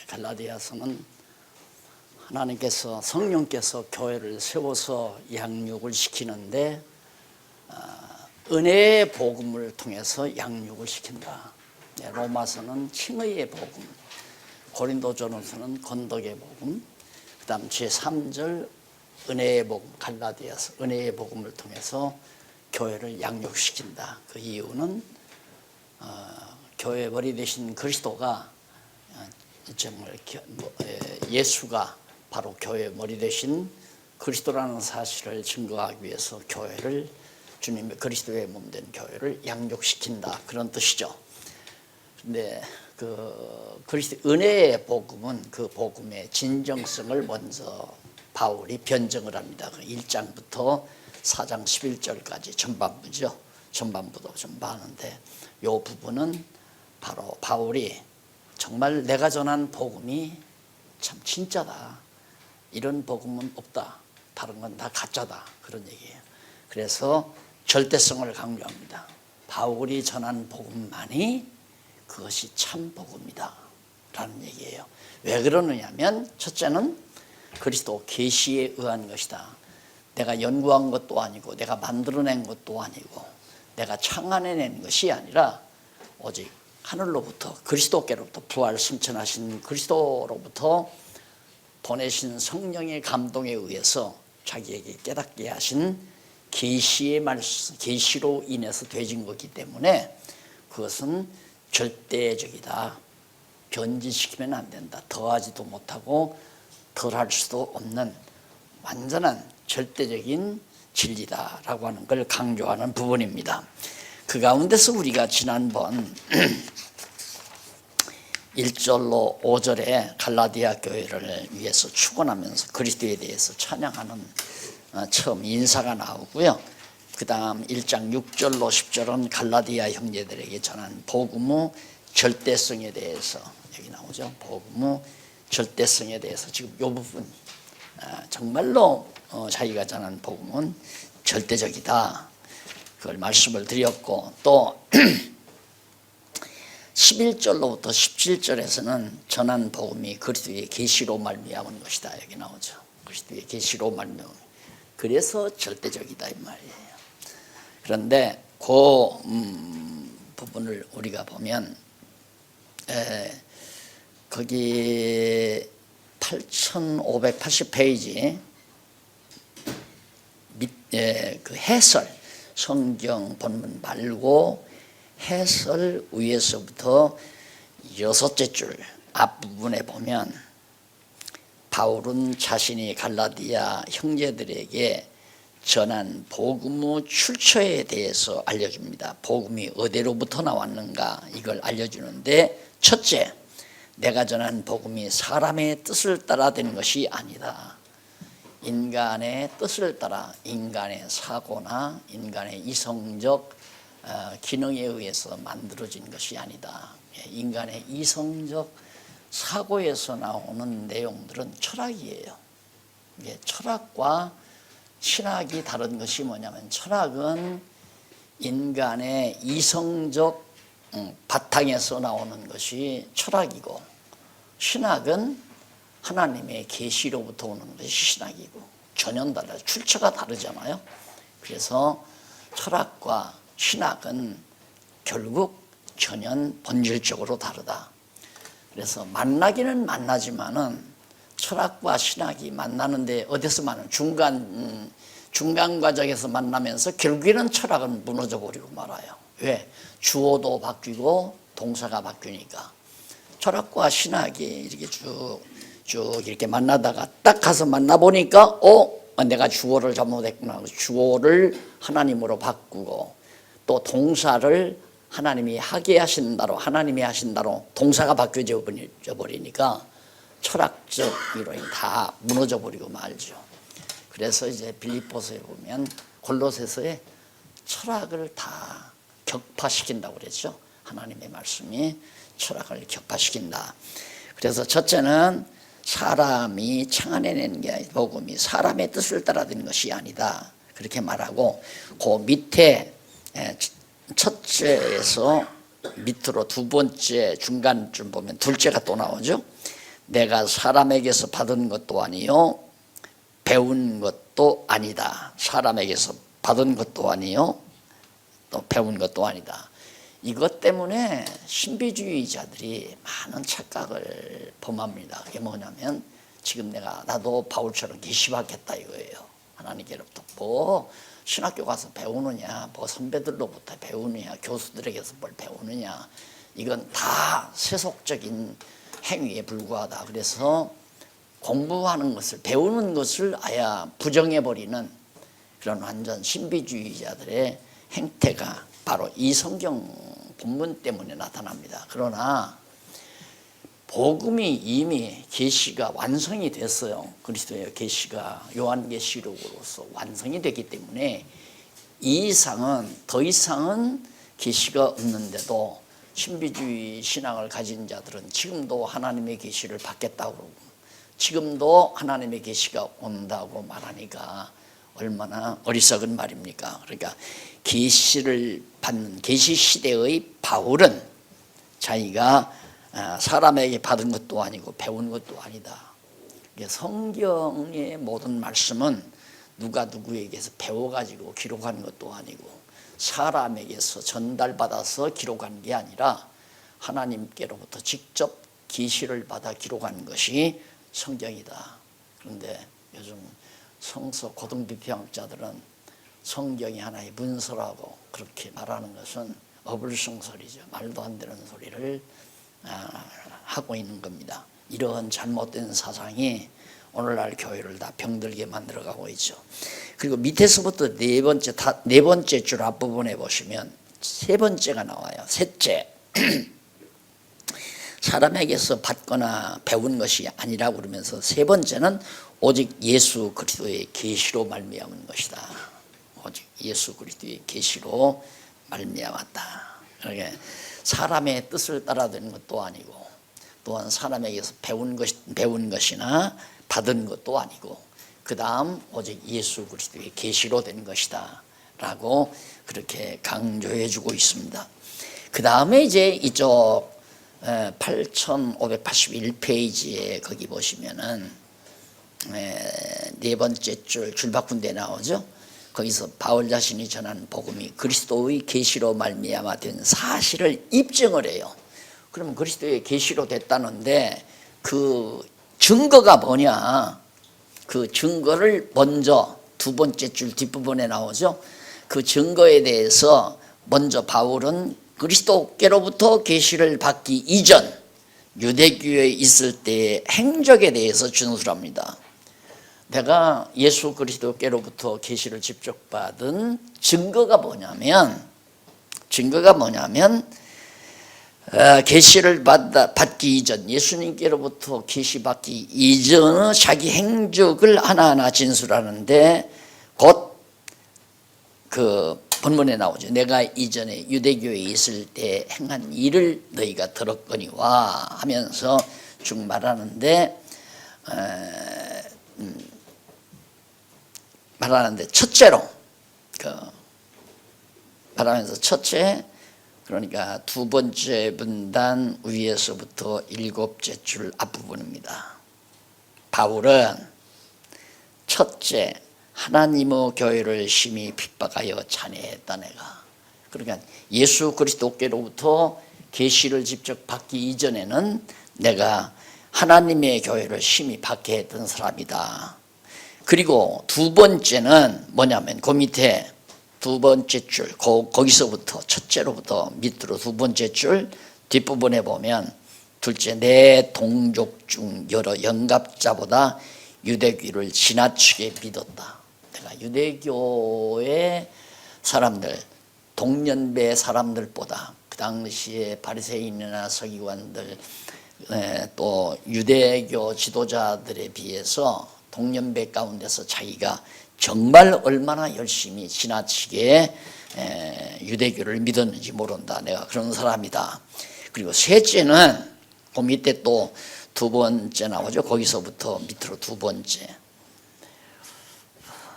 갈라디아서는 하나님께서 성령께서 교회를 세워서 양육을 시키는데 은혜의 복음을 통해서 양육을 시킨다. 로마서는 칭의의 복음, 고린도전서는 건덕의 복음, 그 다음 제3절 은혜의 복음, 갈라디아서 은혜의 복음을 통해서 교회를 양육시킨다. 그 이유는 교회 머리 되신 그리스도가 정말 예수가 바로 교회 머리 되신 그리스도라는 사실을 증거하기 위해서 교회를 주님의 그리스도의 몸된 교회를 양육시킨다, 그런 뜻이죠. 근데 그 그리스도 은혜의 복음은 그 복음의 진정성을 먼저 바울이 변증을 합니다. 그 1장부터 4장 11절까지 전반부죠. 전반부도 좀 많은데 이 부분은 바로 바울이 정말 내가 전한 복음이 참 진짜다, 이런 복음은 없다, 다른 건 다 가짜다, 그런 얘기예요. 그래서 절대성을 강조합니다. 바울이 전한 복음만이 그것이 참 복음이다 라는 얘기예요. 왜 그러느냐면 첫째는 그리스도 계시에 의한 것이다. 내가 연구한 것도 아니고 내가 만들어낸 것도 아니고 내가 창안해낸 것이 아니라 오직 하늘로부터 그리스도께로부터 부활 승천하신 그리스도로부터 보내신 성령의 감동에 의해서 자기에게 깨닫게 하신 계시의 말씀, 계시로 인해서 되진 거기 때문에 그것은 절대적이다. 변질시키면 안 된다. 더하지도 못하고 덜할 수도 없는 완전한 절대적인 진리다라고 하는 걸 강조하는 부분입니다. 그 가운데서 우리가 지난번 1절로 5절에 갈라디아 교회를 위해서 축원하면서 그리스도에 대해서 찬양하는 처음 인사가 나오고요. 그 다음 1장 6절로 10절은 갈라디아 형제들에게 전한 복음의 절대성에 대해서 여기 나오죠. 복음의 절대성에 대해서 지금 이 부분 정말로 자기가 전한 복음은 절대적이다, 그걸 말씀을 드렸고, 또 11절로부터 17절에서는 전한 복음이 그리스도의 계시로 말미암은 것이다, 여기 나오죠. 그리스도의 계시로 말미암은, 그래서 절대적이다 이 말이에요. 그런데 그 부분을 우리가 보면 거기 8580페이지 그 해설, 성경 본문 말고 해설 위에서부터 6째 줄 앞부분에 보면 바울은 자신이 갈라디아 형제들에게 전한 복음의 출처에 대해서 알려줍니다. 복음이 어디로부터 나왔는가 이걸 알려주는데, 첫째, 내가 전한 복음이 사람의 뜻을 따라 된 것이 아니다. 인간의 뜻을 따라 인간의 사고나 인간의 이성적 기능에 의해서 만들어진 것이 아니다. 인간의 이성적 사고에서 나오는 내용들은 철학이에요. 철학과 신학이 다른 것이 뭐냐면, 철학은 인간의 이성적 바탕에서 나오는 것이 철학이고, 신학은 하나님의 계시로부터 오는 것이 신학이고, 전혀 달라요. 출처가 다르잖아요. 그래서 철학과 신학은 결국 전혀 본질적으로 다르다. 그래서 만나기는 만나지만은 철학과 신학이 만나는데 어디서 만나는 중간 과정에서 만나면서 결국에는 철학은 무너져 버리고 말아요. 왜? 주어도 바뀌고 동사가 바뀌니까. 철학과 신학이 이렇게 쭉 이렇게 만나다가 딱 가서 만나보니까 내가 주어를 잘못했구나. 주어를 하나님으로 바꾸고, 또 동사를 하나님이 하게 하신다로, 하나님이 하신다로 동사가 바뀌어져 버리니까 철학적 이론이 다 무너져 버리고 말죠. 그래서 이제 빌립보서에 보면 골로새서에 철학을 다 격파시킨다고 그랬죠. 하나님의 말씀이 철학을 격파시킨다. 그래서 첫째는 사람이 창안해낸 게 복음이 사람의 뜻을 따라 된 것이 아니다, 그렇게 말하고, 그 밑에 첫째에서 밑으로 두 번째 중간쯤 보면 둘째가 또 나오죠. 내가 사람에게서 받은 것도 아니요 배운 것도 아니다. 사람에게서 받은 것도 아니요 또 배운 것도 아니다. 이것 때문에 신비주의자들이 많은 착각을 범합니다. 그게 뭐냐면 지금 나도 바울처럼 계시받겠다 이거예요. 하나님께로부터 뭐 신학교 가서 배우느냐, 뭐 선배들로부터 배우느냐, 교수들에게서 뭘 배우느냐, 이건 다 세속적인 행위에 불과하다. 그래서 공부하는 것을, 배우는 것을 아예 부정해버리는 그런 완전 신비주의자들의 행태가 바로 이 성경 본문 때문에 나타납니다. 그러나 복음이 이미 계시가 완성이 됐어요. 그리스도의 계시가 요한계시록으로서 완성이 되기 때문에 더 이상은 계시가 없는데도 신비주의 신앙을 가진 자들은 지금도 하나님의 계시를 받겠다고 그러고 지금도 하나님의 계시가 온다고 말하니까 얼마나 어리석은 말입니까? 그러니까 계시를 받는 계시 시대의 바울은 자기가 사람에게 받은 것도 아니고 배운 것도 아니다. 성경의 모든 말씀은 누가 누구에게서 배워가지고 기록한 것도 아니고 사람에게서 전달받아서 기록한 게 아니라 하나님께로부터 직접 계시를 받아 기록한 것이 성경이다. 그런데 요즘 성서 고등비평학자들은 성경이 하나의 문서라고 그렇게 말하는 것은 어불성설이죠. 말도 안 되는 소리를 하고 있는 겁니다. 이런 잘못된 사상이 오늘날 교회를 다 병들게 만들어가고 있죠. 그리고 밑에서부터 네 번째 줄 앞부분에 보시면 세 번째가 나와요. 셋째, 사람에게서 받거나 배운 것이 아니라고 그러면서 세 번째는 오직 예수 그리스도의 계시로 말미암은 것이다. 오직 예수 그리스도의 계시로 말미암았다. 그러니까 사람의 뜻을 따라 되는 것도 아니고 또한 사람에게서 배운 것이나 받은 것도 아니고 그 다음 오직 예수 그리스도의 계시로 된 것이다 라고 그렇게 강조해 주고 있습니다. 그 다음에 이제 이쪽 8581페이지에 거기 보시면은 네 번째 줄 바꾼 데 나오죠. 거기서 바울 자신이 전한 복음이 그리스도의 계시로 말미암아 된 사실을 입증을 해요. 그러면 그리스도의 계시로 됐다는데 그 증거가 뭐냐? 그 증거를 먼저 두 번째 줄 뒷부분에 나오죠. 그 증거에 대해서 먼저 바울은 그리스도께로부터 계시를 받기 이전 유대교에 있을 때의 행적에 대해서 준술합니다. 내가 예수 그리스도께로부터 계시를 직접 받은 증거가 뭐냐면 계시를 받기 이전, 예수님께로부터 계시 받기 이전의 자기 행적을 하나하나 진술하는데 곧 그 본문에 나오죠. 내가 이전에 유대교에 있을 때 행한 일을 너희가 들었거니와 하면서 쭉 말하는데 첫째로 말하면서 첫째, 그러니까 두 번째 문단 위에서부터 일곱째 줄 앞부분입니다. 바울은 첫째, 하나님의 교회를 심히 핍박하여 잔해했다 내가. 그러니까 예수 그리스도께로부터 계시를 직접 받기 이전에는 내가 하나님의 교회를 심히 박해했던 사람이다. 그리고 두 번째는 뭐냐면 그 밑에 두 번째 줄, 거기서부터 첫째로부터 밑으로 두 번째 줄 뒷부분에 보면 둘째, 내 동족 중 여러 영갑자보다 유대교를 지나치게 믿었다. 내가 유대교의 사람들, 동년배 사람들보다 그 당시에 바리새인이나 서기관들 또 유대교 지도자들에 비해서 동년배 가운데서 자기가 정말 얼마나 열심히 지나치게 유대교를 믿었는지 모른다. 내가 그런 사람이다. 그리고 셋째는 그 밑에 또 두 번째 나오죠. 거기서부터 밑으로 두 번째.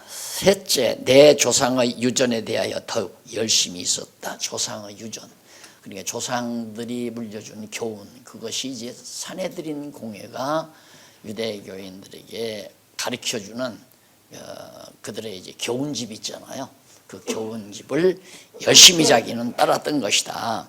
셋째, 내 조상의 유전에 대하여 더욱 열심히 있었다. 조상의 유전. 그러니까 조상들이 물려준 교훈, 그것이 이제 사내들인 공예가 유대교인들에게 가르쳐주는 그들의 이제 교훈집 있잖아요. 그 교훈집을 열심히 자기는 따랐던 것이다.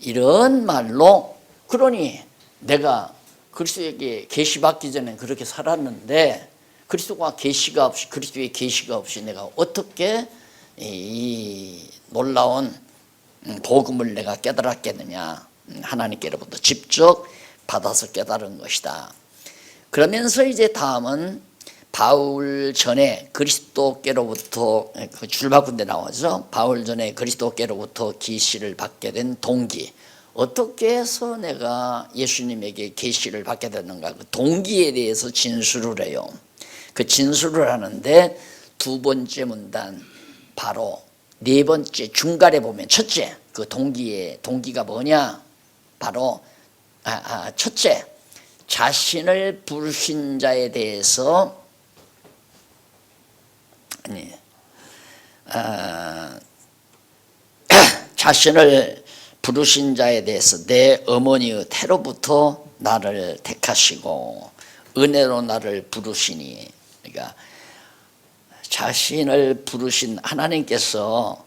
이런 말로, 그러니 내가 그리스도에게 계시받기 전에 그렇게 살았는데 그리스도가 계시가 없이, 그리스도의 계시가 없이 내가 어떻게 이 놀라운 복음을 내가 깨달았겠느냐. 하나님께로부터 직접 받아서 깨달은 것이다. 그러면서 이제 다음은 바울 전에 그리스도께로부터, 그 줄바꾼데 나오죠. 바울 전에 그리스도께로부터 계시를 받게 된 동기, 어떻게 해서 내가 예수님에게 계시를 받게 됐는가, 그 동기에 대해서 진술을 해요. 그 진술을 하는데 두 번째 문단, 바로 네 번째 중간에 보면 첫째, 그 동기가 뭐냐, 바로 첫째, 자신을 부르신 자에 대해서 자신을 부르신 자에 대해서 내 어머니의 태로부터 나를 택하시고 은혜로 나를 부르시니, 그러니까 자신을 부르신 하나님께서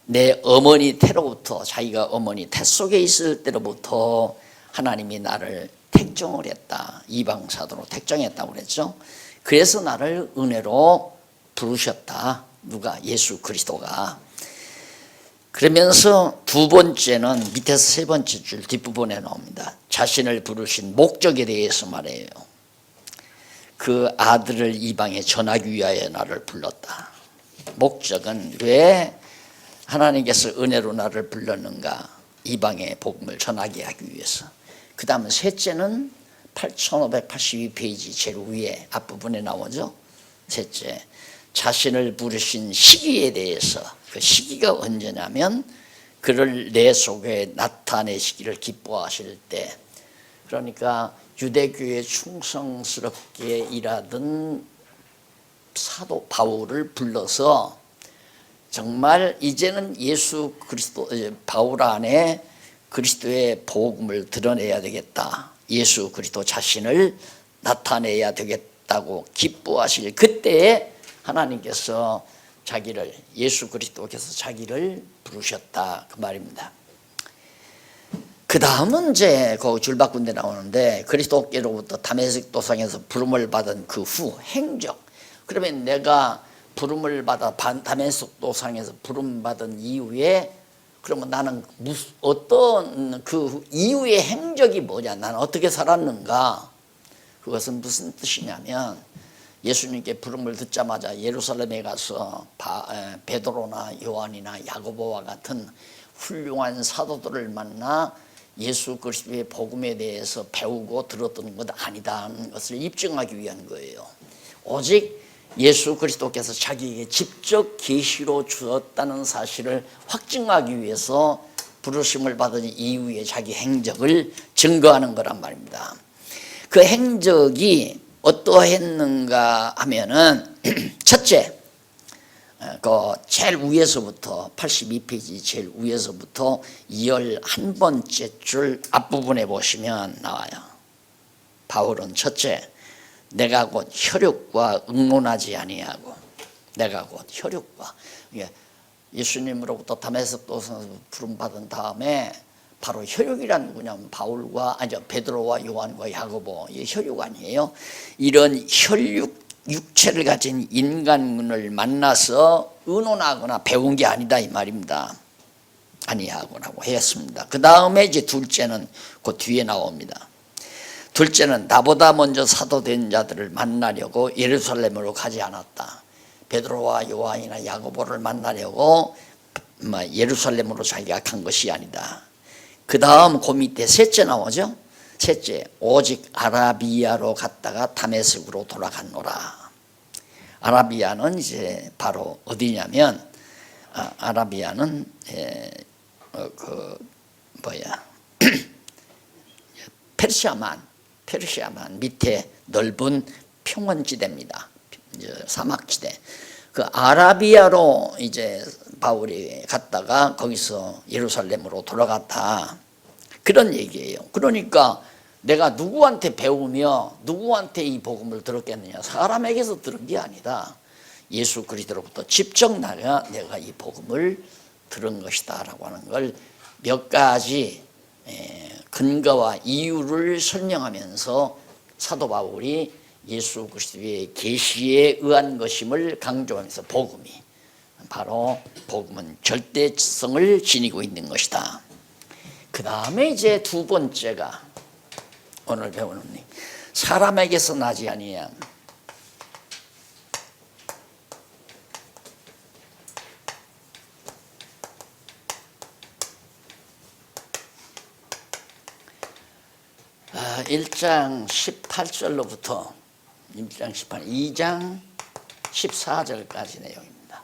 내 어머니 태로부터, 자기가 어머니 태 속에 있을 때로부터 하나님이 나를 택정을 했다. 이방 사도로 택정했다고 그랬죠. 그래서 나를 은혜로 부르셨다. 누가? 예수 그리스도가. 그러면서 두 번째는 밑에서 세 번째 줄 뒷부분에 나옵니다. 자신을 부르신 목적에 대해서 말해요. 그 아들을 이방에 전하기 위하여 나를 불렀다. 목적은 왜 하나님께서 은혜로 나를 불렀는가? 이방의 복음을 전하게 하기 위해서. 그 다음 셋째는 8582페이지 제일 위에 앞부분에 나오죠. 셋째, 자신을 부르신 시기에 대해서. 그 시기가 언제냐면 그를 내 속에 나타내시기를 기뻐하실 때, 그러니까 유대교에 충성스럽게 일하던 사도 바울을 불러서 정말 이제는 예수 그리스도, 바울 안에 그리스도의 복음을 드러내야 되겠다. 예수 그리스도 자신을 나타내야 되겠다고 기뻐하실 그때에 하나님께서 자기를, 예수 그리스도께서 자기를 부르셨다, 그 말입니다. 그 다음은 이제 그 줄바꾼 데 나오는데 그리스도께로부터 다메섹 도상에서 부름을 받은 그 후 행적. 그러면 내가 부름을 받아 다메섹 도상에서 부름 받은 이후에, 그러면 나는 어떤 그 이후의 행적이 뭐냐, 나는 어떻게 살았는가. 그것은 무슨 뜻이냐면 예수님께 부름을 듣자마자 예루살렘에 가서 베드로나 요한이나 야고보와 같은 훌륭한 사도들을 만나 예수 그리스도의 복음에 대해서 배우고 들었던 것 아니다는 것을 입증하기 위한 거예요. 오직 예수 그리스도께서 자기에게 직접 계시로 주었다는 사실을 확증하기 위해서 부르심을 받은 이후에 자기 행적을 증거하는 거란 말입니다. 그 행적이 어떠했는가 하면은 첫째, 그 제일 위에서부터 82페이지 제일 위에서부터 11번째 줄 앞부분에 보시면 나와요. 바울은 첫째, 내가 곧 혈육과 의논하지 아니하고, 내가 곧 혈육과, 예수님으로부터 다메섹 도상에서 부름 받은 다음에 바로 혈육이란 누구냐면 바울과, 베드로와 요한과 야고보, 이 혈육 아니에요. 이런 혈육 육체를 가진 인간을 만나서 의논하거나 배운 게 아니다, 이 말입니다. 아니하고라고 했습니다. 그 다음에 이제 둘째는 그 뒤에 나옵니다. 둘째는 나보다 먼저 사도된 자들을 만나려고 예루살렘으로 가지 않았다. 베드로와 요한이나 야고보를 만나려고 예루살렘으로 자기가 간 것이 아니다. 그 다음 그 밑에 셋째 나오죠. 셋째, 오직 아라비아로 갔다가 다메섹으로 돌아갔노라. 아라비아는 이제 바로 어디냐면, 아라비아는 페르시아만 밑에 넓은 평원지대입니다. 사막지대. 그 아라비아로 이제 바울이 갔다가 거기서 예루살렘으로 돌아갔다. 그런 얘기예요. 그러니까 내가 누구한테 배우며 누구한테 이 복음을 들었겠느냐? 사람에게서 들은 게 아니다. 예수 그리스도로부터 직접 내가 이 복음을 들은 것이다 라고 하는 걸 몇 가지 근거와 이유를 설명하면서 사도 바울이 예수 그리스도의 계시에 의한 것임을 강조하면서 복음은 절대성을 지니고 있는 것이다. 그 다음에 이제 두 번째가 오늘 배우는 사람에게서 나지 아니함. 아, 1장 18절로부터 2장 14절까지 내용입니다.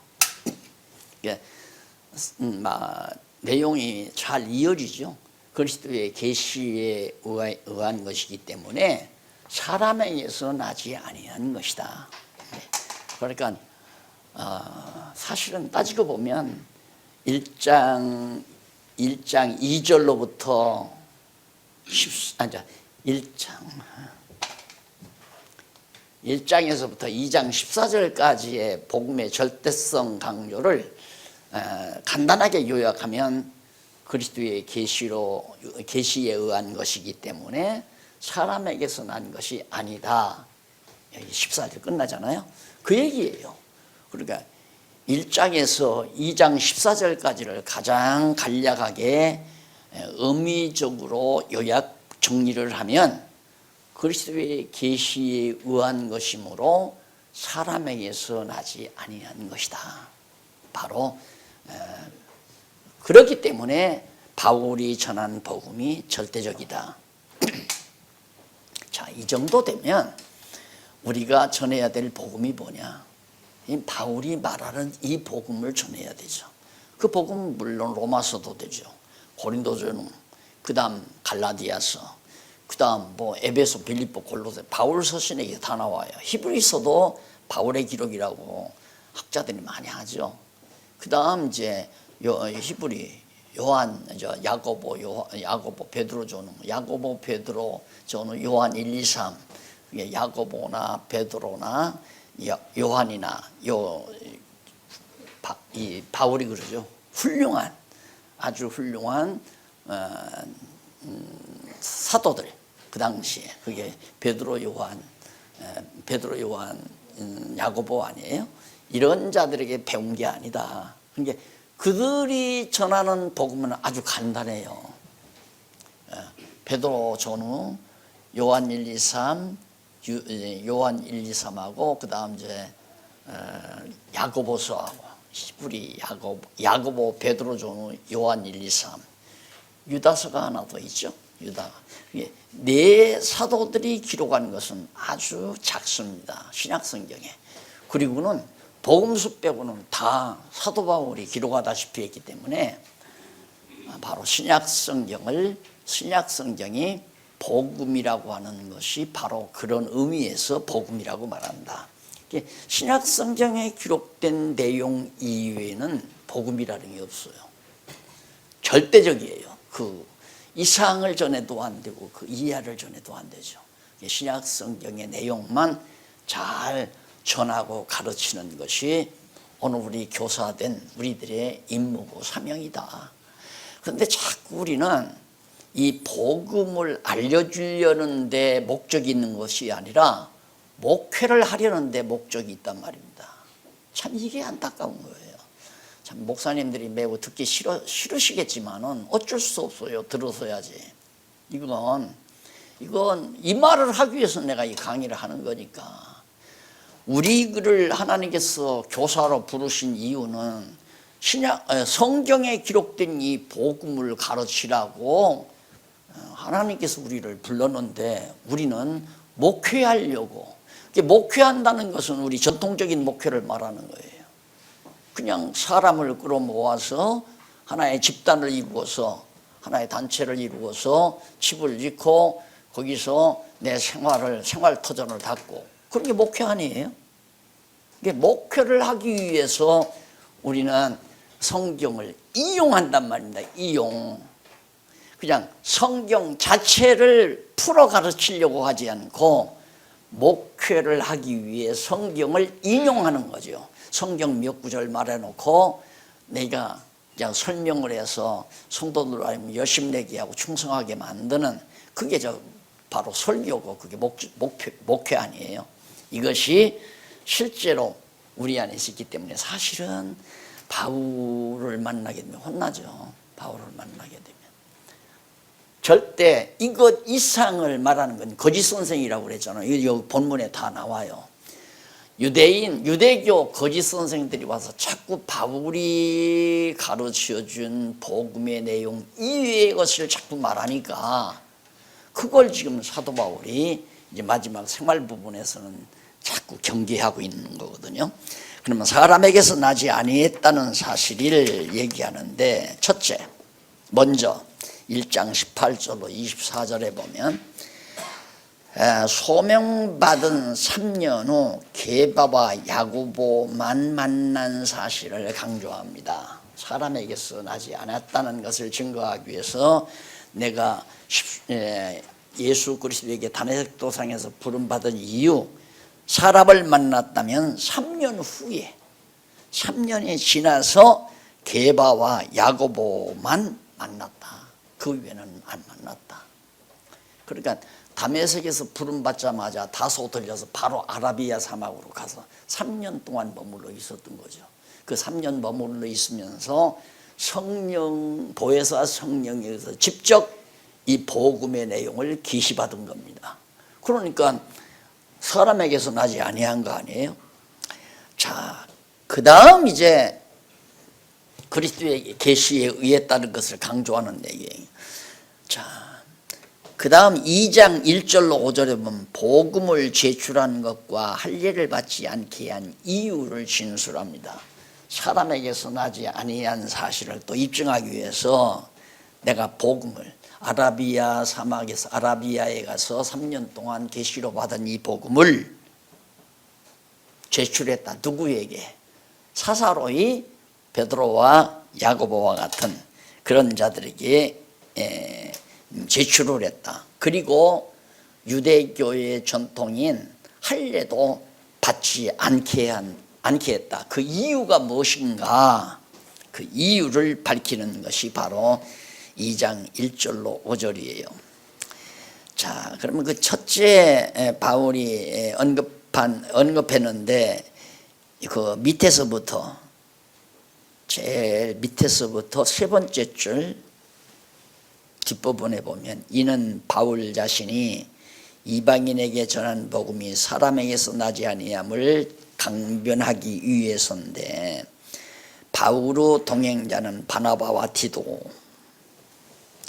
내용이 잘 이어지죠. 그리스도의 계시에 의한 것이기 때문에 사람에게서 나지 아니한 것이다. 그러니까 사실은 따지고 보면 1장 2절로부터 1장에서부터 2장 14절까지의 복음의 절대성 강조를 간단하게 요약하면 그리스도의 계시에 의한 것이기 때문에 사람에게서 난 것이 아니다. 14절 끝나잖아요. 그 얘기예요. 그러니까 1장에서 2장 14절까지를 가장 간략하게 의미적으로 요약 정리를 하면 그리스도의 계시에 의한 것이므로 사람에게서 나지 아니한 것이다. 바로 그렇기 때문에 바울이 전한 복음이 절대적이다. 자, 이 정도 되면 우리가 전해야 될 복음이 뭐냐? 바울이 말하는 이 복음을 전해야 되죠. 그 복음은 물론 로마서도 되죠. 고린도전서, 그 다음 갈라디아서, 그 다음 에베소, 빌립보, 골로새, 바울 서신에 다 나와요. 히브리서도 바울의 기록이라고 학자들이 많이 하죠. 그 다음 이제 히브리, 요한, 야고보, 베드로 전후, 야고보, 베드로 전후, 요한 1, 2, 3, 야고보나 베드로나 요한이나 바울이 그러죠. 아주 훌륭한 사도들, 그 당시에 그게 베드로, 요한, 야고보 아니에요? 이런 자들에게 배운 게 아니다. 그러니까 그들이 전하는 복음은 아주 간단해요. 베드로 전후, 요한 1, 2, 3, 요한 1, 2, 3하고 그 다음 이제 야고보서하고 히브리 야고보, 베드로 전후, 요한 1, 2, 3, 유다서가 하나 더 있죠. 유다. 네 사도들이 기록한 것은 아주 작습니다. 신약 성경에. 그리고는 복음서 빼고는 다 사도 바울이 기록하다시피 했기 때문에 바로 신약 성경이 복음이라고 하는 것이 바로 그런 의미에서 복음이라고 말한다. 신약 성경에 기록된 내용 이외에는 복음이라는 게 없어요. 절대적이에요. 그 이상을 전해도 안 되고 그 이하를 전해도 안 되죠. 신약 성경의 내용만 잘 전하고 가르치는 것이 오늘 우리 교사된 우리들의 임무고 사명이다. 그런데 자꾸 우리는 이 복음을 알려주려는 데 목적이 있는 것이 아니라 목회를 하려는 데 목적이 있단 말입니다. 참 이게 안타까운 거예요. 참 목사님들이 매우 듣기 싫으시겠지만은 어쩔 수 없어요. 들어서야지. 이건 이 말을 하기 위해서 내가 이 강의를 하는 거니까. 우리를 하나님께서 교사로 부르신 이유는 성경에 기록된 이 복음을 가르치라고 하나님께서 우리를 불렀는데 우리는 목회하려고. 목회한다는 것은 우리 전통적인 목회를 말하는 거예요. 그냥 사람을 끌어모아서 하나의 집단을 이루어서 하나의 단체를 이루어서 집을 짓고 거기서 내 생활터전을 닫고 그런 게 목회 아니에요? 목회를 하기 위해서 우리는 성경을 이용한단 말입니다. 이용. 그냥 성경 자체를 풀어 가르치려고 하지 않고 목회를 하기 위해 성경을 인용하는 거죠. 성경 몇 구절 말해놓고 내가 그냥 설명을 해서 성도들 아니면 열심내게 하고 충성하게 만드는 그게 바로 설교고 그게 목회 아니에요. 이것이 실제로 우리 안에 있기 때문에 사실은 바울을 만나게 되면 혼나죠. 바울을 만나게 되면 절대 이것 이상을 말하는 건 거짓 선생이라고 그랬잖아요. 여기 본문에 다 나와요. 유대교 거짓 선생들이 와서 자꾸 바울이 가르쳐준 복음의 내용 이외의 것을 자꾸 말하니까 그걸 지금 사도 바울이 이제 마지막 생활 부분에서는 자꾸 경계하고 있는 거거든요. 그러면 사람에게서 나지 아니했다는 사실을 얘기하는데 첫째, 먼저 1장 18절로 24절에 보면 소명받은 3년 후 게바와 야고보만 만난 사실을 강조합니다. 사람에게서 나지 않았다는 것을 증거하기 위해서 내가 예수 그리스도에게 다메섹 도상에서 부름받은 이유 사람을 만났다면 3년 후에 3년이 지나서 게바와 야고보만 만났다. 그 외에는 안 만났다. 그러니까 다메섹에서 부름받자마자 다소 들려서 바로 아라비아 사막으로 가서 3년 동안 머물러 있었던 거죠. 그 3년 머물러 있으면서 성령 보혜사 성령에서 직접 이 복음의 내용을 계시받은 겁니다. 그러니까 사람에게서 나지 아니한 거 아니에요? 자, 그 다음 이제 그리스도의 계시에 의했다는 것을 강조하는 얘기예요. 자, 그 다음 2장 1절로 5절에 보면 복음을 제출한 것과 할례를 받지 않게 한 이유를 진술합니다. 사람에게서 나지 아니한 사실을 또 입증하기 위해서 내가 복음을 아라비아 사막에서 아라비아에 가서 3년 동안 계시로 받은 이 복음을 제출했다. 누구에게? 사사로이 베드로와 야고보와 같은 그런 자들에게 제출을 했다. 그리고 유대교의 전통인 할례도 받지 않게 했다. 그 이유가 무엇인가? 그 이유를 밝히는 것이 바로 2장 1절로 5절이에요. 자, 그러면 그 첫째 바울이 언급했는데 그 밑에서부터 제일 밑에서부터 세 번째 줄 뒷부분에 보면 이는 바울 자신이 이방인에게 전한 복음이 사람에게서 나지 아니함을 강변하기 위해서인데 바울의 동행자는 바나바와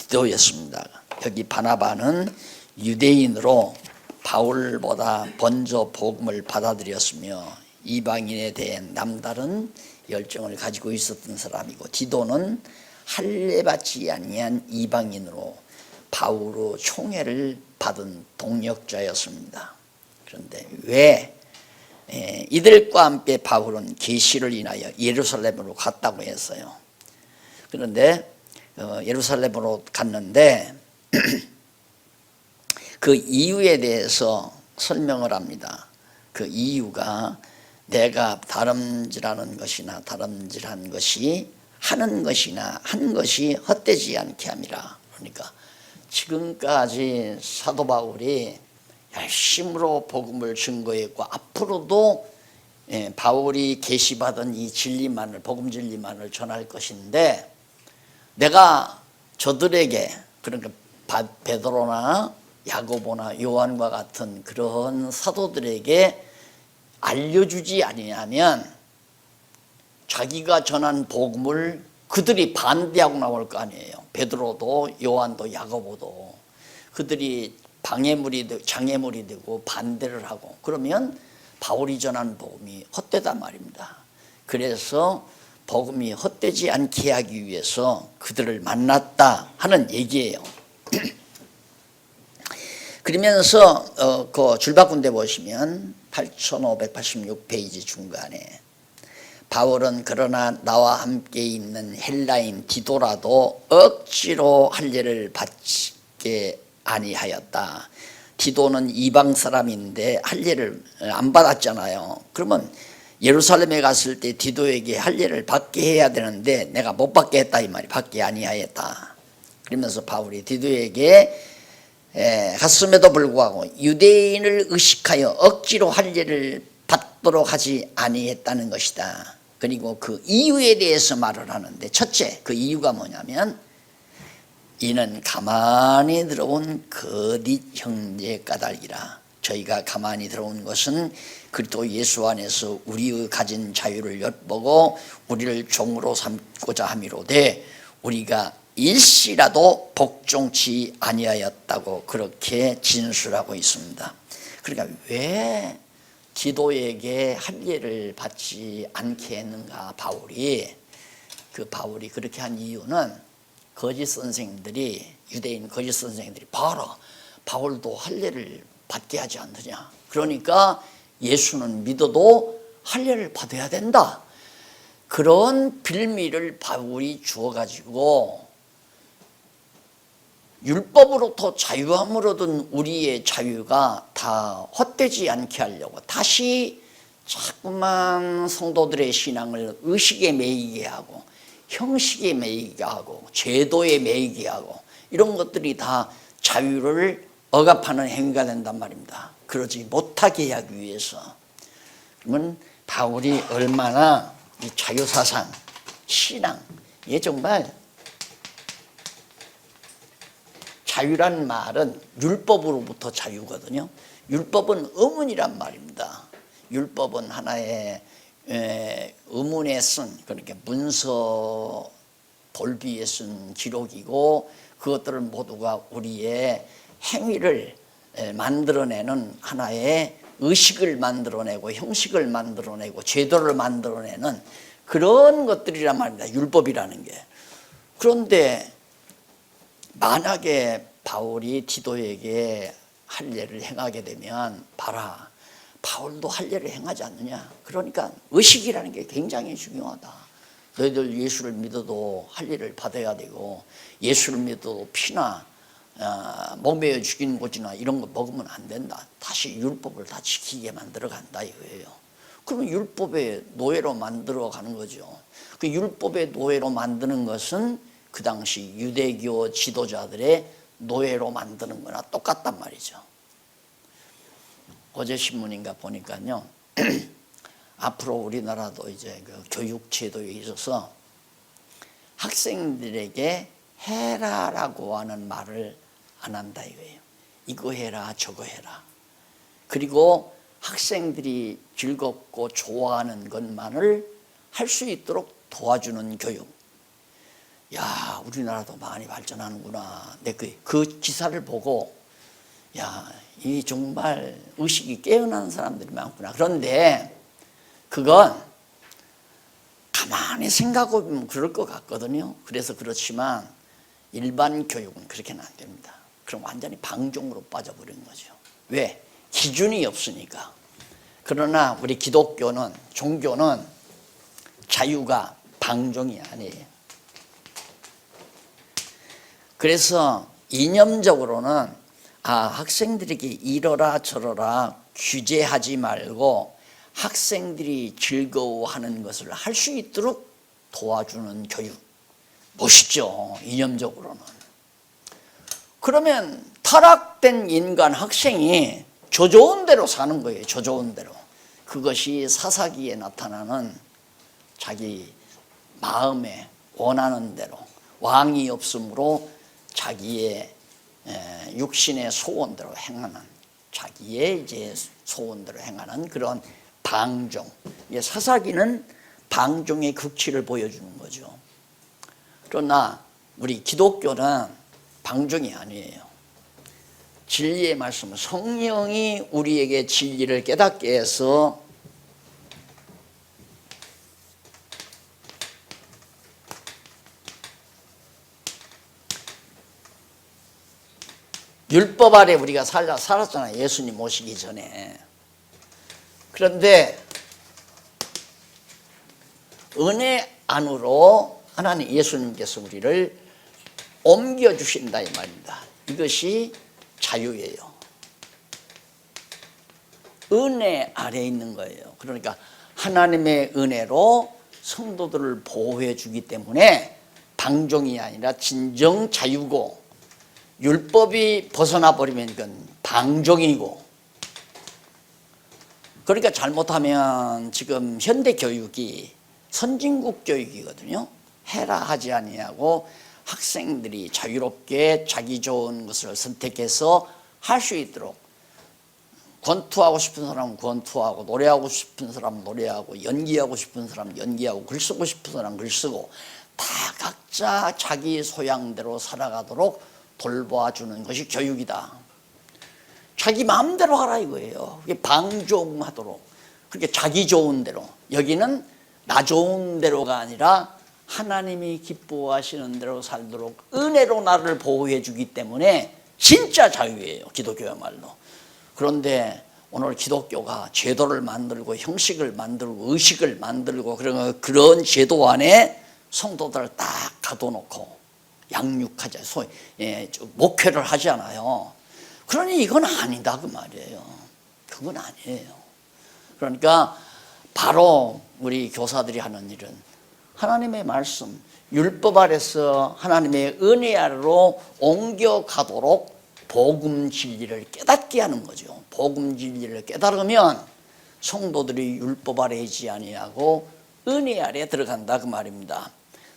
디도였습니다. 여기 바나바는 유대인으로 바울보다 먼저 복음을 받아들였으며 이방인에 대한 남다른 열정을 가지고 있었던 사람이고 디도는 할례받지 아니한 이방인으로 바울의 총애를 받은 동역자였습니다. 그런데 왜 이들과 함께 바울은 계시를 인하여 예루살렘으로 갔다고 했어요. 그런데 예루살렘으로 갔는데 그 이유에 대해서 설명을 합니다. 그 이유가 내가 다름질하는 것이나 다름질한 것이 하는 것이나 한 것이 헛되지 않게 함이라. 그러니까 지금까지 사도 바울이 열심으로 복음을 증거했고 앞으로도 바울이 계시받은 이 진리만을 복음 진리만을 전할 것인데 내가 저들에게 그러니까 베드로나 야고보나 요한과 같은 그런 사도들에게 알려주지 아니하면 자기가 전한 복음을 그들이 반대하고 나올 거 아니에요. 베드로도 요한도 야고보도 그들이 장애물이 되고 반대를 하고 그러면 바울이 전한 복음이 헛되단 말입니다. 그래서 복음이 헛되지 않게 하기 위해서 그들을 만났다 하는 얘기예요. 그러면서 그 줄바꾼 데 보시면 8586페이지 중간에 바울은 그러나 나와 함께 있는 헬라인 디도라도 억지로 할례를 받게 아니하였다. 디도는 이방 사람인데 할례를 안 받았잖아요. 그러면 예루살렘에 갔을 때 디도에게 할례를 받게 해야 되는데 내가 못 받게 했다 이 말이, 받게 아니하였다. 그러면서 바울이 디도에게 갔음에도 불구하고 유대인을 의식하여 억지로 할례를 받도록 하지 아니했다는 것이다. 그리고 그 이유에 대해서 말을 하는데, 첫째 그 이유가 뭐냐면 이는 가만히 들어온 거짓 형제 까닭이라. 저희가 가만히 들어온 것은 그리스도 예수 안에서 우리의 가진 자유를 엿보고 우리를 종으로 삼고자 함이로되 우리가 일시라도 복종치 아니하였다고 그렇게 진술하고 있습니다. 그러니까 왜 디도에게 할례를 받지 않게 했는가? 바울이 그렇게 한 이유는 거짓 선생들이, 유대인 거짓 선생들이 봐라, 바울도 할례를 받게 하지 않느냐, 그러니까 예수는 믿어도 할례를 받아야 된다, 그런 빌미를 바울이 주어가지고 율법으로부터 자유함을 얻은 우리의 자유가 다 헛되지 않게 하려고 다시 자꾸만 성도들의 신앙을 의식에 매이게 하고 형식에 매이게 하고 제도에 매이게 하고 이런 것들이 다 자유를 억압하는 행위가 된단 말입니다. 그러지 못하게 하기 위해서. 그러면 바울이 얼마나 이 자유사상, 신앙, 이게 정말 자유란 말은 율법으로부터 자유거든요. 율법은 의문이란 말입니다. 율법은 하나의 의문에 쓴, 그렇게 문서 돌비에 쓴 기록이고 그것들을 모두가 우리의 행위를 만들어내는 하나의 의식을 만들어내고 형식을 만들어내고 제도를 만들어내는 그런 것들이란 말입니다. 율법이라는 게. 그런데 만약에 바울이 디도에게 할례를 행하게 되면 봐라, 바울도 할례를 행하지 않느냐. 그러니까 의식이라는 게 굉장히 중요하다. 너희들 예수를 믿어도 할례를 받아야 되고 예수를 믿어도 피나 목매어 죽이는 고지나 이런 거 먹으면 안 된다. 다시 율법을 다 지키게 만들어 간다 이거예요. 그러면 율법의 노예로 만들어 가는 거죠. 그 율법의 노예로 만드는 것은 그 당시 유대교 지도자들의 노예로 만드는 거나 똑같단 말이죠. 어제 신문인가 보니까요, 앞으로 우리나라도 이제 그 교육 제도에 있어서 학생들에게 해라라고 하는 말을 안 한다 이거예요. 이거 해라 저거 해라. 그리고 학생들이 즐겁고 좋아하는 것만을 할 수 있도록 도와주는 교육. 야, 우리나라도 많이 발전하는구나. 내 그 기사를 보고 야, 이 정말 의식이 깨어나는 사람들이 많구나. 그런데 그건 가만히 생각해보면 그럴 것 같거든요. 그래서 그렇지만 일반 교육은 그렇게는 안 됩니다. 그럼 완전히 방종으로 빠져버린 거죠. 왜? 기준이 없으니까. 그러나 우리 기독교는, 종교는 자유가 방종이 아니에요. 그래서 이념적으로는 학생들에게 이러라 저러라 규제하지 말고 학생들이 즐거워하는 것을 할 수 있도록 도와주는 교육. 멋있죠, 이념적으로는. 그러면 타락된 인간 학생이 저 좋은 대로 사는 거예요. 저 좋은 대로. 그것이 사사기에 나타나는 자기 마음에 원하는 대로, 왕이 없으므로 자기의 육신의 소원대로 행하는, 자기의 이제 소원대로 행하는 그런 방종. 사사기는 방종의 극치를 보여주는 거죠. 그러나 우리 기독교는 방종이 아니에요. 진리의 말씀, 성령이 우리에게 진리를 깨닫게 해서 율법 아래 우리가 살았잖아요. 예수님 오시기 전에. 그런데 은혜 안으로 하나님 예수님께서 우리를 옮겨주신다 이 말입니다. 이것이 자유예요. 은혜 아래에 있는 거예요. 그러니까 하나님의 은혜로 성도들을 보호해 주기 때문에 방종이 아니라 진정 자유고, 율법이 벗어나 버리면 이건 방종이고. 그러니까 잘못하면 지금 현대 교육이 선진국 교육이거든요. 해라 하지 아니하고 학생들이 자유롭게 자기 좋은 것을 선택해서 할 수 있도록, 권투하고 싶은 사람은 권투하고, 노래하고 싶은 사람은 노래하고, 연기하고 싶은 사람은 연기하고, 글 쓰고 싶은 사람은 글 쓰고, 다 각자 자기 소양대로 살아가도록 돌봐주는 것이 교육이다. 자기 마음대로 하라 이거예요. 그게 방종하도록, 그렇게 자기 좋은 대로. 여기는 나 좋은 대로가 아니라 하나님이 기뻐하시는 대로 살도록 은혜로 나를 보호해 주기 때문에 진짜 자유예요, 기독교야말로. 그런데 오늘 기독교가 제도를 만들고 형식을 만들고 의식을 만들고 그런 제도 안에 성도들을 딱 가둬놓고 양육하자, 소위 목회를 하지 않아요. 그러니 이건 아니다 그 말이에요. 그건 아니에요. 그러니까 바로 우리 교사들이 하는 일은 하나님의 말씀, 율법 아래서 하나님의 은혜 아래로 옮겨가도록 복음 진리를 깨닫게 하는 거죠. 복음 진리를 깨달으면 성도들이 율법 아래에 있지 아니하고 은혜 아래에 들어간다 그 말입니다.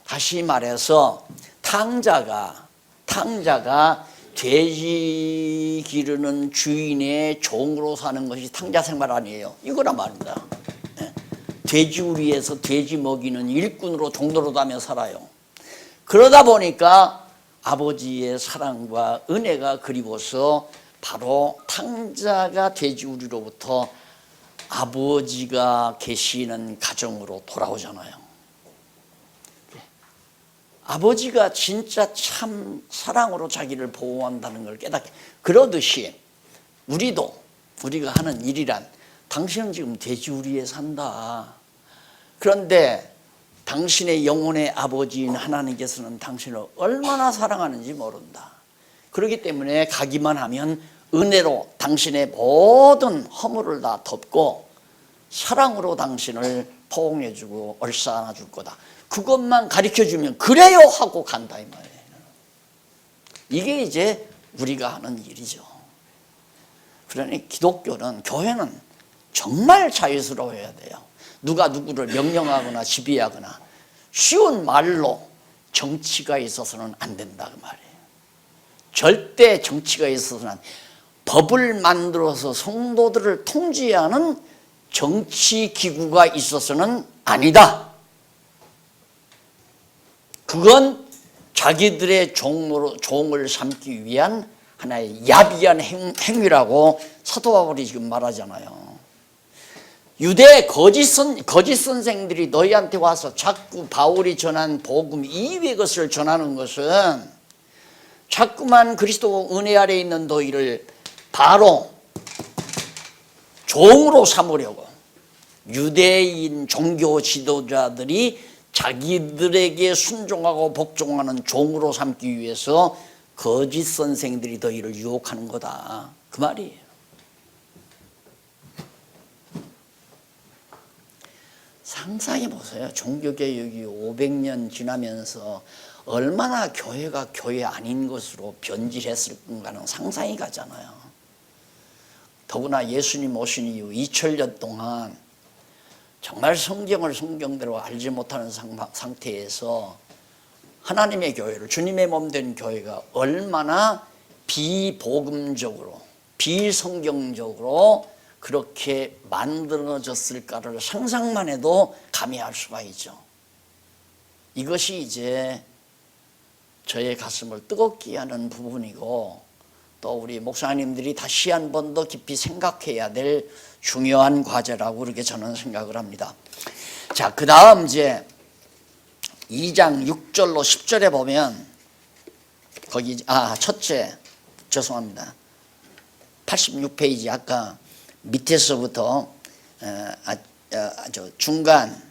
다시 말해서 탕자가 돼지 기르는 주인의 종으로 사는 것이 탕자 생활 아니에요. 이거란 말입니다. 돼지우리에서 돼지 먹이는 일꾼으로 종로로 다며 살아요. 그러다 보니까 아버지의 사랑과 은혜가 그리워서 바로 탕자가 돼지우리로부터 아버지가 계시는 가정으로 돌아오잖아요. 아버지가 진짜 참 사랑으로 자기를 보호한다는 걸 깨닫게. 그러듯이 우리가 하는 일이란, 당신은 지금 돼지우리에 산다. 그런데 당신의 영혼의 아버지인 하나님께서는 당신을 얼마나 사랑하는지 모른다. 그렇기 때문에 가기만 하면 은혜로 당신의 모든 허물을 다 덮고 사랑으로 당신을 포옹해주고 얼싸안아줄 거다. 그것만 가르쳐주면 그래요 하고 간다 이 말이에요. 이게 이제 우리가 하는 일이죠. 그러니 기독교는, 교회는 정말 자유스러워야 돼요. 누가 누구를 명령하거나 지배하거나 쉬운 말로 정치가 있어서는 안 된다 그 말이에요. 절대 정치가 있어서는, 법을 만들어서 성도들을 통제하는 정치 기구가 있어서는 아니다. 그건 자기들의 종을 삼기 위한 하나의 야비한 행위라고 사도 바울이 지금 말하잖아요. 유대 거짓 선생들이 너희한테 와서 자꾸 바울이 전한 복음 이외의 것을 전하는 것은 자꾸만 그리스도 은혜 아래에 있는 너희를 바로 종으로 삼으려고, 유대인 종교 지도자들이 자기들에게 순종하고 복종하는 종으로 삼기 위해서 거짓 선생들이 너희를 유혹하는 거다 그 말이에요. 상상해 보세요. 종교개혁이 500년 지나면서 얼마나 교회가 교회 아닌 것으로 변질했을 건가는 상상이 가잖아요. 더구나 예수님 오신 이후 2000년 동안 정말 성경을 성경대로 알지 못하는 상태에서 하나님의 교회를, 주님의 몸 된 교회가 얼마나 비복음적으로, 비성경적으로 그렇게 만들어졌을까를 상상만 해도 감히 알 수가 있죠. 이것이 이제 저의 가슴을 뜨겁게 하는 부분이고, 또 우리 목사님들이 다시 한 번 더 깊이 생각해야 될 중요한 과제라고 그렇게 저는 생각을 합니다. 자, 그 다음 이제 2장 6절로 10절에 보면 거기 첫째, 죄송합니다. 86페이지 아까 밑에서부터 중간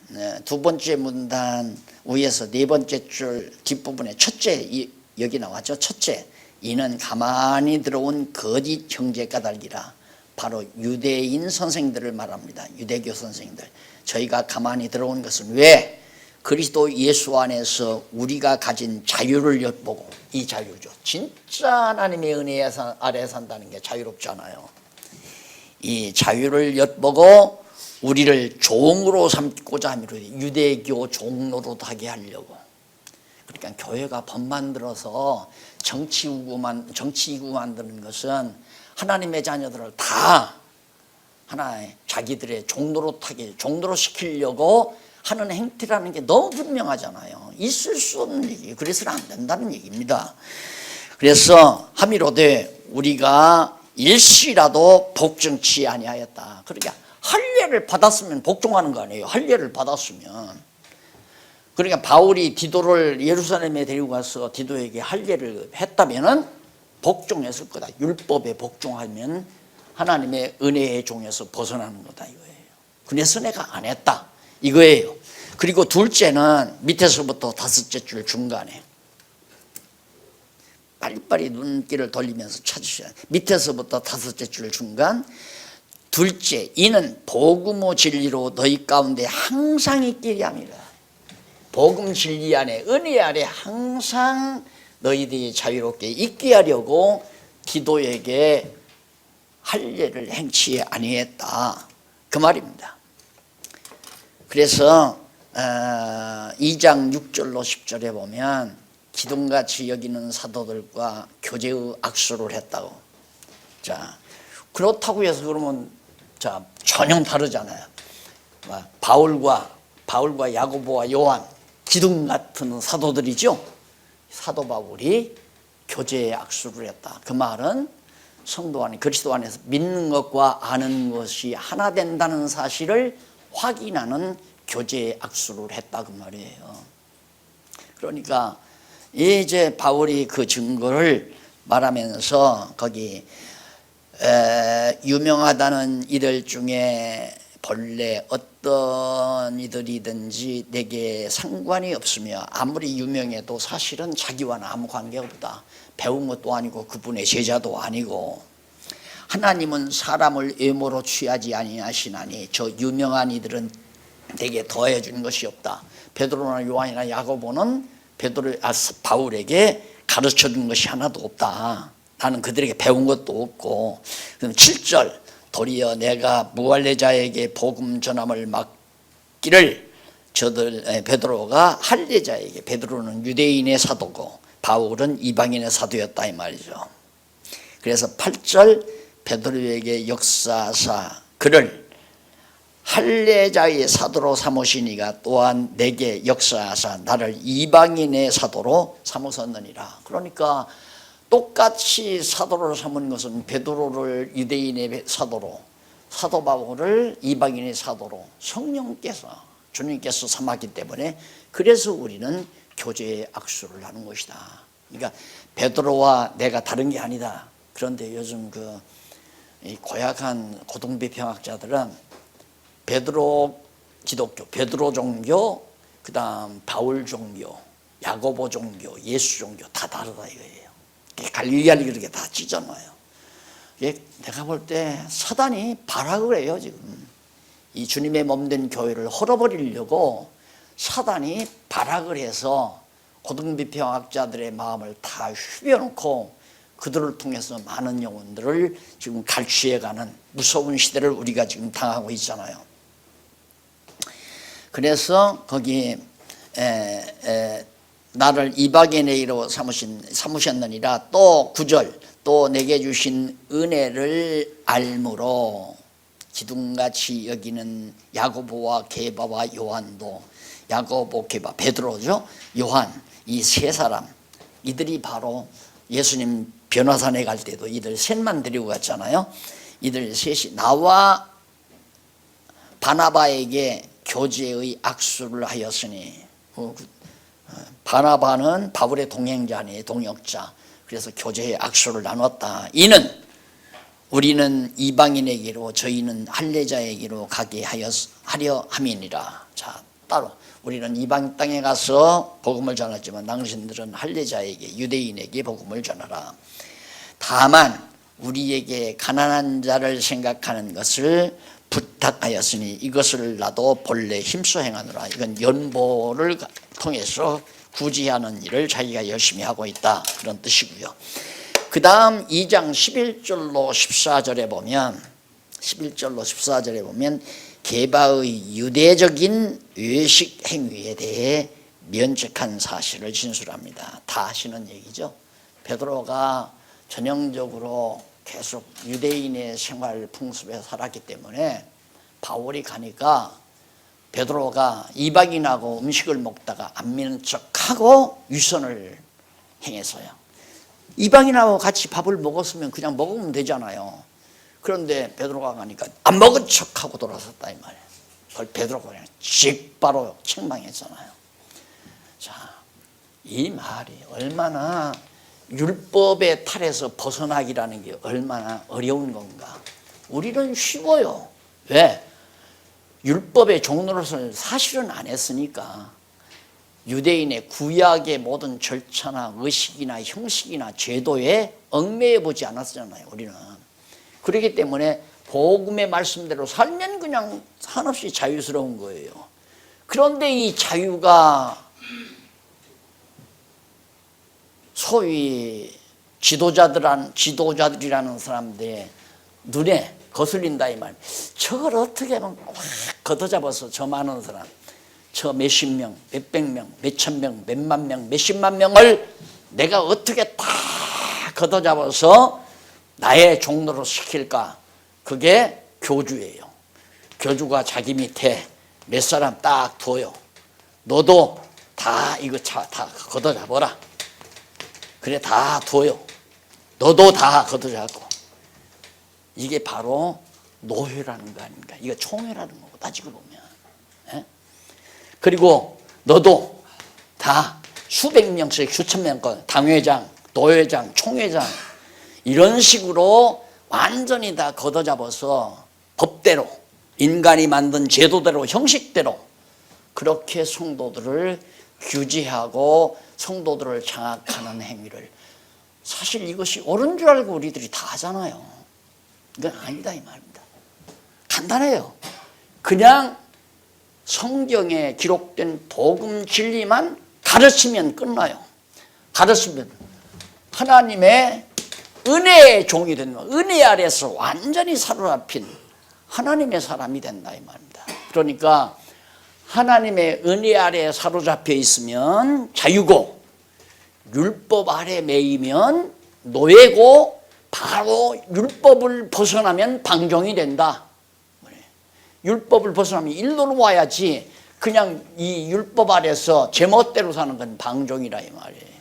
두 번째 문단 위에서 네 번째 줄 뒷부분에 첫째 여기 나왔죠. 첫째, 이는 가만히 들어온 거짓 형제 까닭이라. 바로 유대인 선생들을 말합니다. 유대교 선생들. 저희가 가만히 들어온 것은 왜? 그리스도 예수 안에서 우리가 가진 자유를 엿보고, 이 자유죠. 진짜 하나님의 은혜 아래 산다는 게 자유롭잖아요. 이 자유를 엿보고 우리를 종으로 삼고자 함으로 유대교 종로로 하게 하려고. 그러니까 교회가 법 만들어서 정치이구 만드는 것은 하나님의 자녀들을 다 하나의 자기들의 종로로 시키려고 하는 행태라는 게 너무 분명하잖아요. 있을 수 없는 얘기예요. 그래서는 안 된다는 얘기입니다. 그래서 하미로되 우리가 일시라도 복종치 아니하였다. 그러니까 할례를 받았으면 복종하는 거 아니에요. 할례를 받았으면. 그러니까 바울이 디도를 예루살렘에 데리고 가서 디도에게 할례를 했다면은 복종했을 거다. 율법에 복종하면 하나님의 은혜의 종에서 벗어나는 거다 이거예요. 그래서 내가 안 했다 이거예요. 그리고 둘째는 밑에서부터 다섯째 줄 중간에 빨리빨리 눈길을 돌리면서 찾으셔야 돼요. 밑에서부터 다섯째 줄 중간. 둘째, 이는 복음의 진리로 너희 가운데 항상 있게 함이라. 복음 진리 안에, 은혜 아래 항상 너희들이 자유롭게 있게 하려고 디도에게 할례를 행치 아니했다 그 말입니다. 그래서 2장 6절로 10절에 보면 기둥같이 여기는 사도들과 교제의 악수를 했다고. 자, 그렇다고 해서 그러면 전혀 다르잖아요. 바울과 야고보와 요한 기둥 같은 사도들이죠. 사도 바울이 교제의 악수를 했다. 그 말은 성도 안에 그리스도 안에서 믿는 것과 아는 것이 하나 된다는 사실을 확인하는 교제의 악수를 했다 그 말이에요. 그러니까 이제 바울이 그 증거를 말하면서 거기 유명하다는 이들 중에 본래 어떤 이들이든지 내게 상관이 없으며 아무리 유명해도 사실은 자기와는 아무 관계없다. 배운 것도 아니고 그분의 제자도 아니고 하나님은 사람을 외모로 취하지 아니하시나니 저 유명한 이들은 내게 더해 준 것이 없다. 베드로나 요한이나 야고보는 바울에게 가르쳐 준 것이 하나도 없다. 나는 그들에게 배운 것도 없고. 그럼 7절 도리어 내가 무할례자에게 복음 전함을 맡기를 베드로가 할례자에게, 베드로는 유대인의 사도고 바울은 이방인의 사도였다 이 말이죠. 그래서 8절 베드로에게 역사하사 그를 할례자의 사도로 삼으시니가 또한 내게 역사하사 나를 이방인의 사도로 삼으셨느니라. 그러니까 똑같이 사도로 삼은 것은 베드로를 유대인의 사도로, 사도 바울을 이방인의 사도로 성령께서 주님께서 삼았기 때문에 그래서 우리는 교제의 악수를 하는 것이다. 그러니까 베드로와 내가 다른 게 아니다. 그런데 요즘 이 고약한 고등비평학자들은 베드로 기독교, 베드로 종교, 그 다음 바울 종교, 야고보 종교, 예수 종교 다 다르다 이거예요. 갈릴리를 그렇게 다 찢어놔요. 내가 볼 때 사단이 발악을 해요 지금. 이 주님의 몸된 교회를 헐어버리려고 사단이 발악을 해서 고등비평학자들의 마음을 다 휘벼놓고 그들을 통해서 많은 영혼들을 지금 갈취해가는 무서운 시대를 우리가 지금 당하고 있잖아요. 그래서 거기 나를 이방인의 이로 삼으셨느니라. 또 9절 또 내게 주신 은혜를 알므로 기둥같이 여기는 야고보와 게바와 요한도, 야고보, 게바, 베드로죠. 요한, 이 세 사람, 이들이 바로 예수님 변화산에 갈 때도 이들 셋만 데리고 갔잖아요. 이들 셋이 나와 바나바에게 교제의 악수를 하였으니, 바나바는 바울의 동행자 아니에요, 동역자. 그래서 교제의 악수를 나눴다. 이는 우리는 이방인에게로 저희는 할례자에게로 가게 하려 함이니라. 자, 따로 우리는 이방 땅에 가서 복음을 전하지만 당신들은 할례자에게 유대인에게 복음을 전하라. 다만 우리에게 가난한 자를 생각하는 것을 부탁하였으니 이것을 나도 본래 힘써 행하노라. 이건 연보를 통해서 구제하는 일을 자기가 열심히 하고 있다, 그런 뜻이고요. 그 다음 2장 11절로 14절에 보면 게바의 유대적인 외식 행위에 대해 면책한 사실을 진술합니다. 다 아시는 얘기죠. 베드로가 전형적으로 계속 유대인의 생활 풍습에 살았기 때문에 바울이 가니까 베드로가 이방인하고 음식을 먹다가 안 믿는 척하고 위선을 행해서요. 이방인하고 같이 밥을 먹었으면 그냥 먹으면 되잖아요. 그런데 베드로가 가니까 안 먹은 척하고 돌아섰다 이 말이에요. 그걸 베드로가 그냥 직바로 책망했잖아요. 자, 이 말이 얼마나 율법의 탈에서 벗어나기라는 게 얼마나 어려운 건가. 우리는 쉬워요. 왜? 율법의 종로로서 사실은 안 했으니까. 유대인의 구약의 모든 절차나 의식이나 형식이나 제도에 얽매여 보지 않았잖아요, 우리는. 그렇기 때문에 복음의 말씀대로 살면 그냥 한없이 자유스러운 거예요. 그런데 이 자유가 소위 지도자들이라는 사람들의 눈에 거슬린다 이 말. 저걸 어떻게 하면 확 걷어잡아서 저 많은 사람, 저 몇십 명, 몇백 명, 몇천 명, 몇만 명, 몇십만 명을 내가 어떻게 다 걷어잡아서 나의 종로로 시킬까? 그게 교주예요. 교주가 자기 밑에 몇 사람 딱 둬요. 너도 다 이거 다 걷어잡아라. 그래, 다 둬요. 너도 다 걷어잡고. 이게 바로 노회라는 거 아닙니까? 이거 총회라는 거고, 따지고 보면. 예? 그리고 너도 다 수백 명씩 수천 명권 당회장, 도회장, 총회장 이런 식으로 완전히 다 걷어잡아서 법대로 인간이 만든 제도대로 형식대로 그렇게 성도들을 규제하고 성도들을 장악하는 행위를, 사실 이것이 옳은 줄 알고 우리들이 다 하잖아요. 이건 아니다 이 말입니다. 간단해요. 그냥 성경에 기록된 복음 진리만 가르치면 끝나요. 가르치면 하나님의 은혜의 종이 된다. 은혜 아래서 완전히 사로잡힌 하나님의 사람이 된다 이 말입니다. 그러니까 하나님의 은혜 아래에 사로잡혀 있으면 자유고, 율법 아래 매이면 노예고, 바로 율법을 벗어나면 방종이 된다. 율법을 벗어나면 일로로 와야지 그냥 이 율법 아래서 제멋대로 사는 건 방종이라 이 말이에요.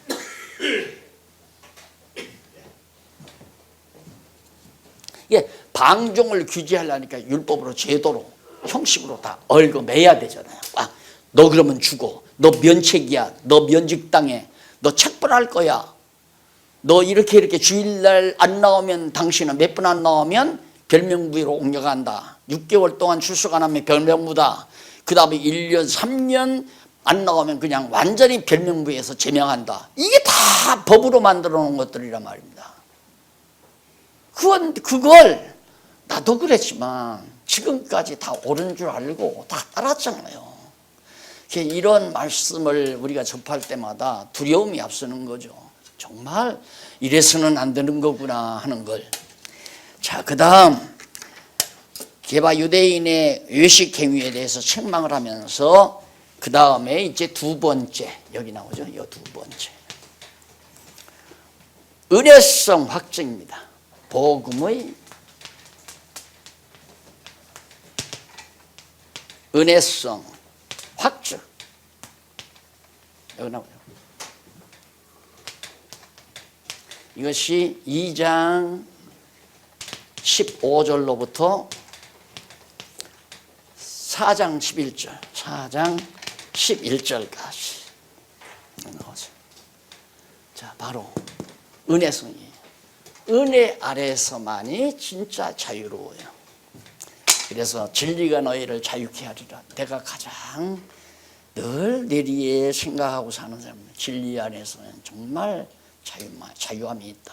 이게 방종을 규제하려니까 율법으로 제도로 형식으로 다 얽어매야 되잖아요. 아, 너 그러면 죽어. 너 면책이야. 너 면직당해. 너 책벌할 거야. 너 이렇게 주일날 안 나오면, 당신은 몇 분 안 나오면 별명부로 옮겨간다. 6개월 동안 출석 안 하면 별명부다. 그 다음에 1년, 3년 안 나오면 그냥 완전히 별명부에서 제명한다. 이게 다 법으로 만들어 놓은 것들이란 말입니다. 그걸 나도 그랬지만 지금까지 다 옳은 줄 알고 다 따랐잖아요. 이런 말씀을 우리가 접할 때마다 두려움이 앞서는 거죠. 정말 이래서는 안 되는 거구나 하는 걸. 자, 그 다음 게바 유대인의 외식 행위에 대해서 책망을 하면서 그 다음에 이제 두 번째, 여기 나오죠. 이 두 번째, 은혜성 확증입니다. 복음의 은혜성 확증. 여기 나오죠. 이것이 2장 15절로부터 4장 11절, 4장 11절까지 나오죠. 자, 바로 은혜성이에요. 은혜 아래에서만이 진짜 자유로워요. 그래서 진리가 너희를 자유케 하리라. 내가 가장 늘 내리에 생각하고 사는 사람은 진리 안에서는 정말 자유함이 있다.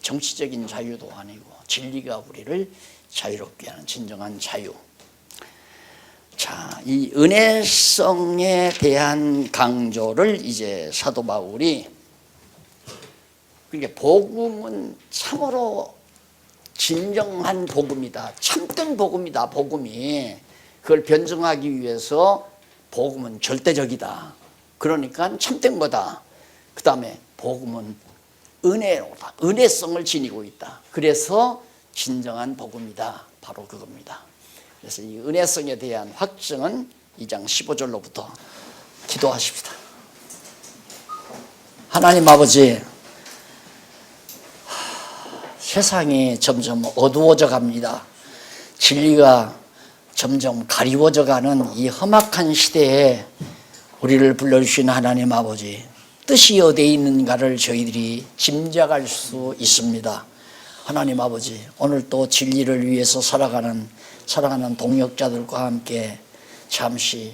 정치적인 자유도 아니고 진리가 우리를 자유롭게 하는 진정한 자유. 자, 이 은혜성에 대한 강조를 이제 사도 바울이, 그러니까 복음은 참으로 진정한 복음이다. 참된 복음이다. 복음이. 그걸 변증하기 위해서 복음은 절대적이다. 그러니까 참된 거다. 그 다음에 복음은 은혜로다. 은혜성을 지니고 있다. 그래서 진정한 복음이다. 바로 그겁니다. 그래서 이 은혜성에 대한 확증은 2장 15절로부터 기도하십시다. 하나님 아버지, 세상이 점점 어두워져 갑니다. 진리가 점점 가리워져 가는 이 험악한 시대에 우리를 불러주신 하나님 아버지, 뜻이 어디에 있는가를 저희들이 짐작할 수 있습니다. 하나님 아버지, 오늘 또 진리를 위해서 살아가는 동역자들과 함께 잠시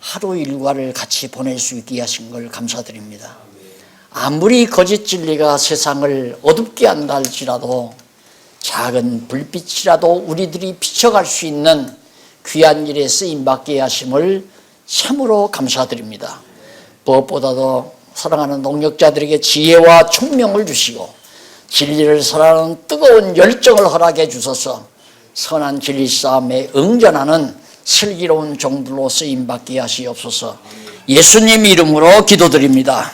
하루 일과를 같이 보낼 수 있게 하신 걸 감사드립니다. 아무리 거짓 진리가 세상을 어둡게 한다 할지라도 작은 불빛이라도 우리들이 비춰갈 수 있는 귀한 일에 쓰임받게 하심을 참으로 감사드립니다. 무엇보다도 사랑하는 동역자들에게 지혜와 총명을 주시고 진리를 사랑하는 뜨거운 열정을 허락해 주셔서 선한 진리 싸움에 응전하는 슬기로운 종들로 쓰임받게 하시옵소서. 예수님 이름으로 기도드립니다.